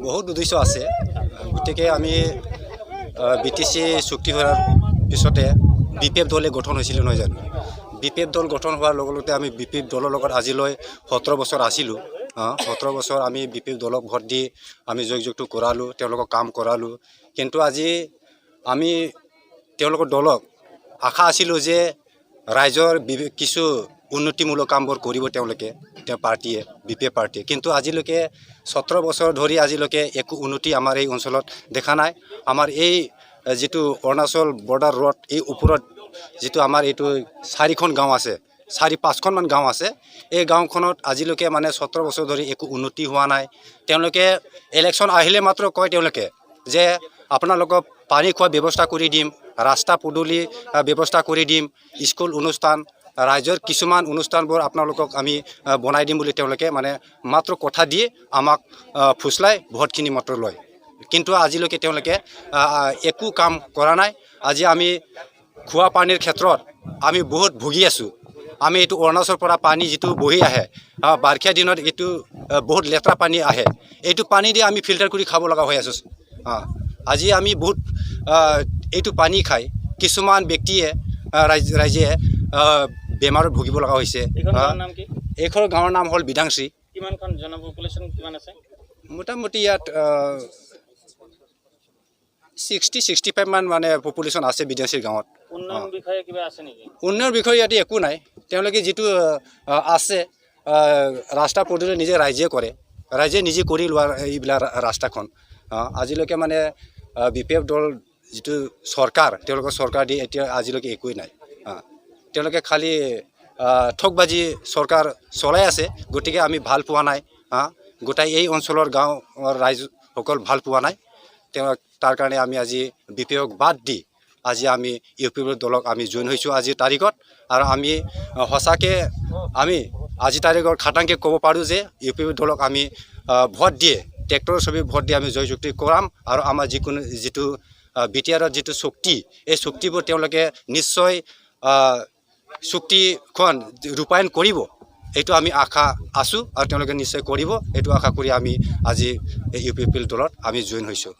বহুত উদ্দেশ্য আছে গতিকে আমি বিটিসি চুক্তি হোৱাৰ পিছতে বিপিএফ দলে গঠন হৈছিল নহয় জানো বিপিএফ দল গঠন হোৱাৰ লগে লগে আমি বিপিএফ দলৰ লগত আজিলৈ 17 বছৰ আছিলোঁ 17 বছৰ আমি বিপিএফ দলক ভোট দি আমি যোগযোগটো কৰালোঁ তেওঁলোকক কাম কৰালোঁ কিন্তু আজি আমি তেওঁলোকৰ দলক আশা আছিলোঁ যে ৰাইজৰ কিছু উন্নতিমূলক কামবোৰ কৰিব তেওঁলোকে পাৰ্টিয়ে বিপিএফ পাৰ্টিয়ে কিন্তু আজিলৈকে 17 বছৰ ধৰি আজিলৈকে একো উন্নতি আমাৰ এই অঞ্চলত দেখা নাই আমাৰ এই যেটো অৰুণাচল বৰ্ডাৰ ৰোড এই ওপৰত যেটো আমাৰ এইটো 4খন গাঁও আছে 4-5খন মান গাঁও আছে এই গাঁওখনত আজিলৈকে মানে 17 বছৰ ধৰি একো উন্নতি হোৱা নাই তেওঁলোকে ইলেকশ্যন আহিলে মাত্ৰ কয় তেওঁলোকে যে আপোনালোকক পানী খোৱা ব্যৱস্থা কৰি দিম ৰাস্তা পদূলি ব্যৱস্থা কৰি দিম স্কুল অনুষ্ঠান ৰাজ্যৰ কিছুমান অনুষ্ঠানবোৰ আপোনালোকক আমি বনাই দিম বুলি তেওঁলোকে মানে মাত্ৰ কথা দিয়ে আমাক ফুসলাই ভোটখিনি মাত্ৰ লয় কিন্তু আজিলৈকে তেওঁলোকে একো কাম কৰা নাই আজি আমি খোৱা পানীৰ ক্ষেত্ৰত আমি বহুত ভুগি আছো আমি এটো অৰুণাচলৰ পৰা পানী যেটো বহি আহে বাৰিষা দিনত এটো বহুত লেতেৰা পানী আহে এটো পানী দি আমি ফিল্টাৰ কৰি খাব লগা হৈ আছে আজি আমি বহুত এটো পানী খাই কিছুমান ব্যক্তিয়ে ৰাইজে বেমাৰত ভুগিব লগা হৈছে এইখন গাঁৱৰ নাম হ'ল বিদাংশ্ৰী কিমানখন জনপপুলেশ্যন কিমান আছে মোটামুটি ইয়াত 60-65 মান মানে পপুলেশ্যন আছে বিদাংশ্ৰী গাঁৱত উন্নয়ন বিষয়ে কিবা আছে নেকি উন্নয়ন বিষয়ে ইয়াতে একো নাই তেওঁলোকে যেটো আছে ৰাস্তা পদূলি নিজে ৰাইজে কৰে ৰাইজে নিজে কৰি লোৱাৰ এইবিলাক ৰাস্তাখন আজিলৈকে মানে বিপিএফ দল যেটো সৰকাৰ তেওঁলোকৰ সৰকাৰ দি এতিয়া আজিলৈকে একোই নাই তেওঁলোকে খালি ঠকবাজি সৰকাৰ চলাই আছে গতিকে আমি ভাল পোৱা নাই গোটাই এই অঞ্চলৰ গাঁৱৰ ৰাইজ সকল ভাল পোৱা নাই তাৰ কাৰণে আমি আজি বিপিএফক বাদ দি আজি আমি ইউপিএফ দলক আমি জয়েন হৈছো আজি তাৰিখত আৰু আমি হসাকে আমি আজি তাৰিখৰ খাটাংকে ক'ব পাৰো যে ইউপিএফ দলক আমি ভোট দিয়ে ট্ৰেক্টৰৰ ছবি ভোট দি আমি জয়যুক্তি কৰাম আৰু আমাৰ যিকোনো যেটো বিটিআৰৰ যেটো শক্তি এই শক্তিবোৰ তেওঁলোকে নিশ্চয় শক্তিখন ৰূপায়ণ কৰিব এটো আমি আশা আছো আৰু তেওঁলোকে নিশ্চয় কৰিব এটো আশা কৰি আমি আজি ইউপিএফ দলত আমি জয়েন হৈছো